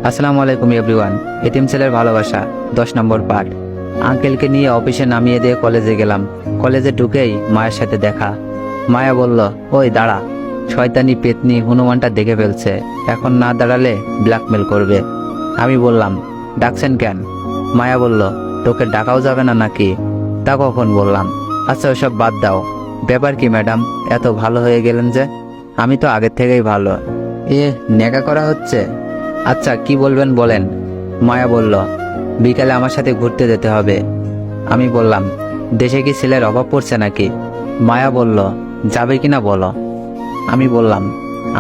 আসসালামু আলাইকুম এভরিওয়ান। এতিম ছেলের ভালোবাসা 10 নম্বর পার্ট। আঙ্কেলকে নিয়ে অফিসে নামিয়ে দিয়ে কলেজে গেলাম। কলেজে ঢুকেই মায়ের সাথে দেখা। মায়া বলল, ওই দাঁড়া, শয়তানি পেতনি হনুমানটা দেখে ফেলছে, এখন না দাঁড়ালে ব্ল্যাকমেল করবে। আমি বললাম, ডাকছেন কেন? মায়া বলল, তোকে ডাকাও যাবে না নাকি? তা কখন বললাম? আচ্ছা ওসব বাদ দাও, ব্যাপার কি ম্যাডাম, এত ভালো হয়ে গেলেন যে? আমি তো আগের থেকেই ভালো। নেকা করা হচ্ছে? আচ্ছা কি বলবেন বলেন। মায়া বলল, বিকালে আমার সাথে ঘুরতে যেতে হবে। আমি বললাম, দেশে কি ছেলের অভাব পড়ছে নাকি? মায়া বলল, যাবে কিনা বলো। আমি বললাম,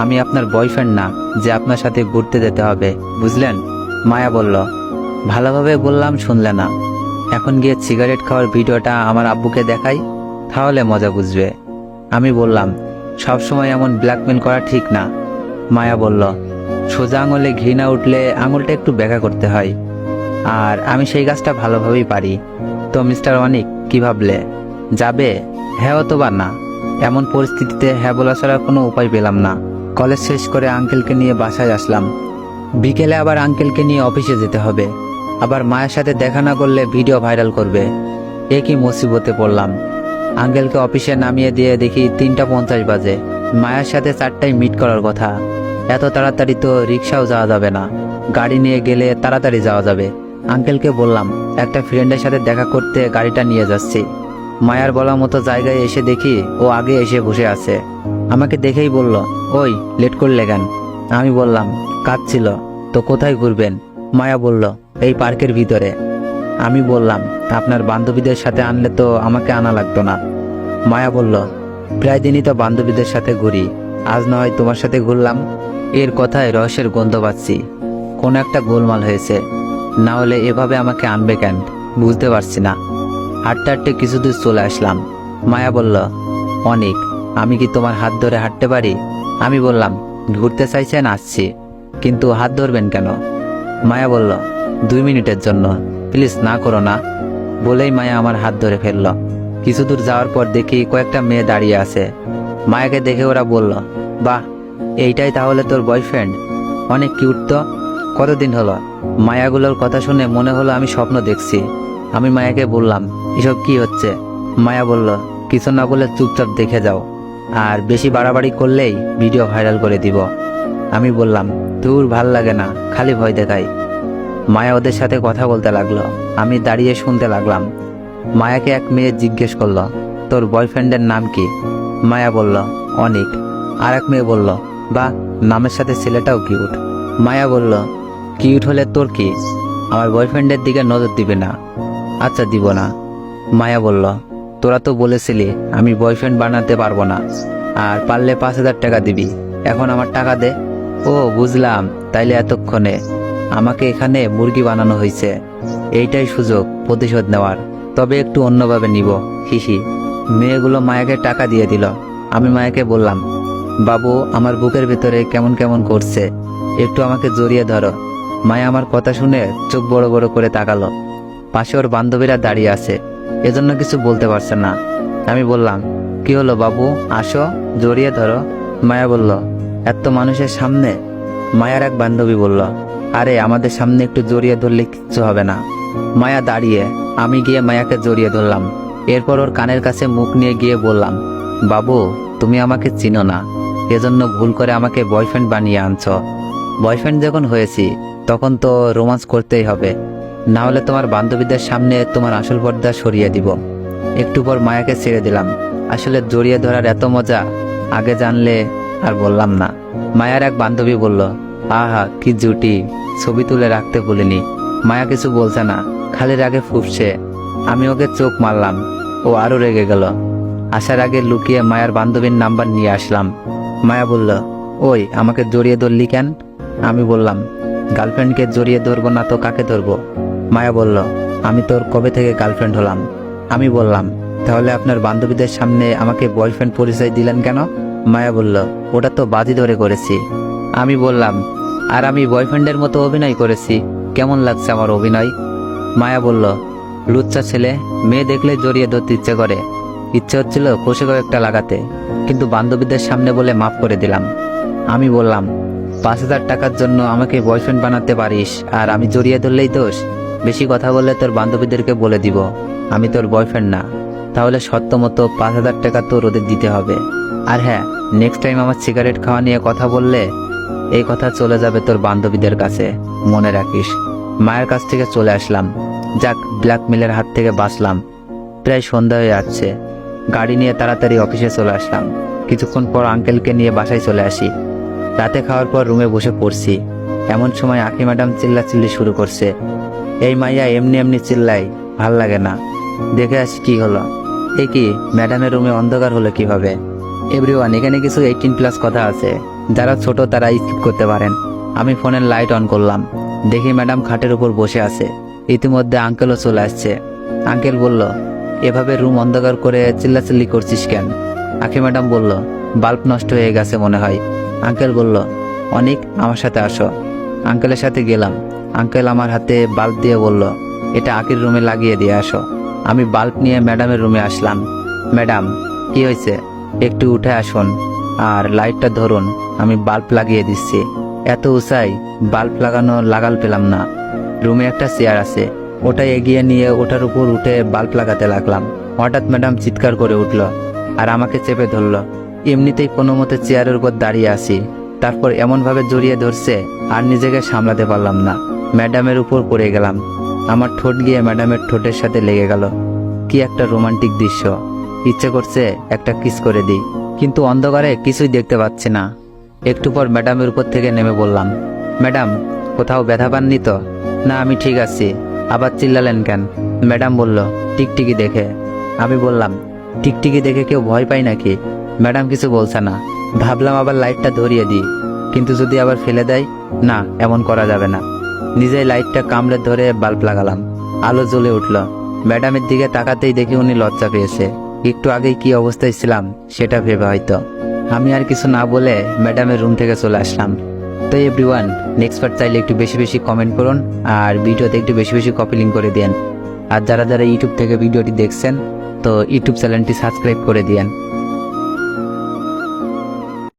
আমি আপনার বয়ফ্রেন্ড না যে আপনার সাথে ঘুরতে যেতে হবে, বুঝলেন? মায়া বলল, ভালোভাবে বললাম, শুনলে না। এখন গিয়ে সিগারেট খাওয়ার ভিডিওটা আমার আব্বুকে দেখাই, তাহলে মজা বুঝবে। আমি বললাম, সবসময় এমন ব্ল্যাকমেল করা ঠিক না। মায়া বলল, সোজা আঙুলে ঘি না উঠলে আঙুলটা একটু ব্যাখ্যা করতে হয়, আর আমি সেই কাজটা ভালোভাবেই পারি। তো মিস্টার অনিক, কি ভাবলে? যাবে? হ্যাঁ অথবা না। এমন পরিস্থিতিতে হ্যাঁ বলা ছাড়া কোনো উপায় পেলাম না। কলেজ শেষ করে আঙ্কেলকে নিয়ে বাসায় আসলাম। বিকেলে আবার আঙ্কেলকে নিয়ে অফিসে যেতে হবে। আবার মায়ের সাথে দেখা না করলে ভিডিও ভাইরাল করবে। কি মুসিবতে পড়লাম। আঙ্কেলকে অফিসে নামিয়ে দিয়ে দেখি 3:50 বাজে। মায়ের সাথে 4টায় মিট করার কথা। এত তাড়াতাড়ি তো রিক্সাও যাওয়া যাবে না, গাড়ি নিয়ে গেলে তাড়াতাড়ি যাওয়া যাবে। আঙ্কেলকে বললাম, একটা ফ্রেন্ডের সাথে দেখা করতে গাড়িটা নিয়ে যাচ্ছি। মায়ার বলা মতো জায়গায় এসে দেখি ও আগে এসে বসে আছে। আমাকে দেখেই বলল, ওই লেট করলে কেন? আমি বললাম, কাজ ছিল। তো কোথায় ঘুরবেন? মায়া বলল, এই পার্কের ভিতরে। আমি বললাম, আপনার বান্ধবীদের সাথে আনলে তো আমাকে আনা লাগতো না। মায়া বলল, প্রায় দিনই তো বান্ধবীদের সাথে ঘুরি, আজ না হয় তোমার সাথে ঘুরলাম। এর কথায় রহস্যের গন্ধ পাচ্ছি। কোন একটা গোলমাল হয়েছে, না হলে এভাবে আমাকে আনবে কেন বুঝতে পারছি না। হাঁটতে হাঁটতে কিছু দূর চলে আসলাম। মায়া বলল, অনেক, আমি কি তোমার হাত ধরে হাঁটতে পারি? আমি বললাম, ঘুরতে চাইছেন, আসছি, কিন্তু হাত ধরবেন কেন? মায়া বলল, 2 মিনিটের জন্য, প্লিজ না করো না। বলেই মায়া আমার হাত ধরে ফেলল। কিছু দূর যাওয়ার পর দেখি কয়েকটা মেয়ে দাঁড়িয়ে আছে। মায়াকে দেখে ওরা বলল, বাহ, এইটাই তাহলে তোর বয়ফ্রেন্ড? অনেক কিউট তো। কতদিন হলো? মায়াগুলোর কথা শুনে মনে হলো আমি স্বপ্ন দেখছি। আমি মায়াকে বললাম, এসব কি হচ্ছে? মায়া বলল, কিছু না বলে চুপচাপ দেখে যাও, আর বেশি বাড়াবাড়ি করলেই ভিডিও ভাইরাল করে দিব। আমি বললাম, তোর ভাল লাগে না, খালি ভয় দেখাই। মায়া ওদের সাথে কথা বলতে লাগলো, আমি দাঁড়িয়ে শুনতে লাগলাম। মায়াকে এক মেয়ে জিজ্ঞেস করলো, তোর বয়ফ্রেন্ডের নাম কি? মায়া বলল, অনিক। আর এক মেয়ে বলল, বাহ, নামের সাথে ছেলেটাও কিউট। মায়া বলল, কিউট হলে তোর কি? আমার বয়ফ্রেন্ডের দিকে নজর দিবে না? আচ্ছা, দিব না। মায়া বলল, তোরা তো বলেছিলি আমি বয়ফ্রেন্ড বানাতে পারবো না, আর পারলে 5,000 টাকা দিবি। এখন আমার টাকা দে। ও বুঝলাম, তাইলে এতক্ষণে আমাকে এখানে মুরগি বানানো হয়েছে। এইটাই সুযোগ প্রতিশোধ নেওয়ার, তবে একটু অন্যভাবে নিব, হিহি। মেয়েগুলো মায়াকে টাকা দিয়ে দিল। আমি মায়াকে বললাম, বাবু, আমার বুকের ভিতরে কেমন কেমন করছে, একটু আমাকে জড়িয়ে ধরো। মায়া আমার কথা শুনে চোখ বড় বড় করে তাকালো। পাশে ওর বান্ধবীরা দাঁড়িয়ে আছে, এজন্য কিছু বলতে পারছে না। আমি বললাম, কি হলো বাবু, আসো, জড়িয়ে ধরো। মায়া বলল, এত মানুষের সামনে? মায়ার এক বান্ধবী বলল, আরে আমাদের সামনে একটু জড়িয়ে ধরলে কিচ্ছু হবে না। মায়া দাঁড়িয়ে, আমি গিয়ে মায়াকে জড়িয়ে ধরলাম। এরপর ওর কানের কাছে মুখ নিয়ে গিয়ে বললাম, বাবু, তুমি আমাকে চিনো না, এজন্য ভুল করে আমাকে বয়ফ্রেন্ড বানিয়ে আনছো। বয়ফ্রেন্ড যখন হয়েছি তখন তো রোমান্স করতেই হবে, না হলে তোমার বান্ধবীদের সামনে তোমার আসল পর্দা সরিয়ে দিব। একটু পর মায়াকে ছেড়ে দিলাম। আসলে জড়িয়ে ধরার এত মজা আগে জানলে আর বললাম না। মায়ার এক বান্ধবী বলল, আহা কি জুটি, ছবি তুলে রাখতে বলিনি। মায়া কিছু বলছে না, খালি রাগে ফুঁপছে। আমি ওকে চোখ মারলাম, ও আরো রেগে গেল। আসার আগে লুকিয়ে মায়ার বান্ধবীর নাম্বার নিয়ে আসলাম। মায়া বলল, ওই আমাকে জড়িয়ে ধরলি কেন? আমি বললাম, গার্লফ্রেন্ডকে জড়িয়ে ধরবো না তো কাকে ধরবো? মায়া বলল, আমি তোর কবে থেকে গার্লফ্রেন্ড হলাম? আমি বললাম, তাহলে আপনার বান্ধবীদের সামনে আমাকে বয়ফ্রেন্ড পরিচয় দিলেন কেন? মায়া বলল, ওটা তো বাজি ধরে করেছি। আমি বললাম, আর আমি বয়ফ্রেন্ডের মতো অভিনয় করেছি, কেমন লাগছে আমার অভিনয়? মায়া বলল, লুচ্চা ছেলে, মেয়ে দেখলে জড়িয়ে ধরতে ইচ্ছে করে। ইচ্ছে হচ্ছিল কষে কয়েকটা লাগাতে, কিন্তু বান্ধবীদের সামনে বলে মাফ করে দিলাম। আমি বললাম, 5,000 টাকার জন্য আমাকে বয়ফ্রেন্ড বানাতে পারিস আর আমি জড়িয়ে ধরলেই দোষ? বেশি কথা বললে তোর বান্ধবীদেরকে বলে দিব আমি তোর বয়ফ্রেন্ড না। তাহলে সত্য মতো 5,000 টাকা তোর ওদের দিতে হবে। আর হ্যাঁ, নেক্সট টাইম আমার সিগারেট খাওয়া নিয়ে কথা বললে এই কথা চলে যাবে তোর বান্ধবীদের কাছে, মনে রাখিস। মায়ের কাছ থেকে চলে আসলাম। যাক, ব্ল্যাকমেলের হাত থেকে বাঁচলাম। প্রায় সন্ধ্যা হয়ে যাচ্ছে। গাড়ি নিয়ে তাড়াতাড়ি অফিসে চলে আসলাম। কিছুক্ষণ পর আঙ্কেলকে নিয়ে বাসায় চলে আসি। রাতে খাওয়ার পর রুমে বসে পড়ছি। এমন সময় আঁখি ম্যাডাম চিল্লাচিল্লি শুরু করছে। এই মাইয়া এমনি এমনি চিল্লাই, ভাল লাগে না। দেখে আসি কি হলো। এ কি, ম্যাডামের রুমে অন্ধকার হলো কিভাবে? এভরিওয়ান, এখানে কিছু 18+ কথা আছে, যারা ছোট তারা স্কিপ করতে পারেন। আমি ফোনের লাইট অন করলাম। দেখি ম্যাডাম খাটের উপর বসে আছে। ইতিমধ্যে আঙ্কেলও চলে আসছে। আঙ্কেল বলল, এভাবে রুম অন্ধকার করে চিল্লাচিল্লি করছিস কেন? আঁখি ম্যাডাম বলল, বাল্ব নষ্ট হয়ে গেছে মনে হয়। আঙ্কেল বলল, অনেক, আমার সাথে আসো। আঙ্কেলের সাথে গেলাম। আঙ্কেল আমার হাতে বাল্ব দিয়ে বলল, এটা আঁকির রুমে লাগিয়ে দিয়ে আসো। আমি বাল্ব নিয়ে ম্যাডামের রুমে আসলাম। ম্যাডাম, কি হয়েছে? একটু উঠে আসুন আর লাইটটা ধরুন, আমি বাল্ব লাগিয়ে দিচ্ছি। এত উঁচাই বাল্ব লাগানো লাগাল পেলাম না। রুমে একটা চেয়ার আছে, ওটা এগিয়ে নিয়ে ওটার উপর উঠে বাল্ব লাগাতে লাগলাম। হঠাৎ ম্যাডাম চিৎকার করে উঠল আর আমাকে চেপে ধরল। এমনিতেই কোনো মতে চেয়ারের উপর দাঁড়িয়ে আছি, তারপর এমনভাবে জড়িয়ে ধরছে আর নিজেকে সামলাতে পারলাম না। ম্যাডামের উপর পড়ে গেলাম। আমার ঠোঁট গিয়ে ম্যাডামের ঠোঁটের সাথে লেগে গেল। কি একটা রোমান্টিক দৃশ্য। ইচ্ছে করছে একটা কিস করে দিই, কিন্তু অন্ধকারে কিছুই দেখতে পাচ্ছি না। একটু পর ম্যাডামের উপর থেকে নেমে বললাম, ম্যাডাম, কোথাও ব্যথা পাননি তো? না, আমি ঠিক আছি। আবার চিল্লালেন কেন? ম্যাডাম বলল, টিকটিকি দেখে। আমি বললাম, টিকটিকি দেখে কেউ ভয় পায় নাকি? ম্যাডাম কিছু বলছে না। ভাবলাম আবার লাইটটা ধরিয়ে দিই, কিন্তু যদি আবার ফেলে দেয়, না, এমন করা যাবে না। নিজেই লাইটটা কামড়ে ধরে বাল্ব লাগালাম। আলো জ্বলে উঠল। ম্যাডামের দিকে তাকাতেই দেখি উনি লজ্জা পেয়েছে। একটু আগেই কি অবস্থায় ছিলাম সেটা ভেবে হয়তো। আমি আর কিছু না বলে ম্যাডামের রুম থেকে চলে আসলাম। তো এভরিওয়ান, নেক্সট পার্ট চাইলে একটু বেশি বেশি কমেন্ট করুন আর ভিডিওতে একটু বেশি বেশি কপি লিঙ্ক করে দিন। আর যারা যারা ইউটিউব থেকে ভিডিওটি দেখছেন, তো ইউটিউব চ্যানেলটি সাবস্ক্রাইব করে দিন।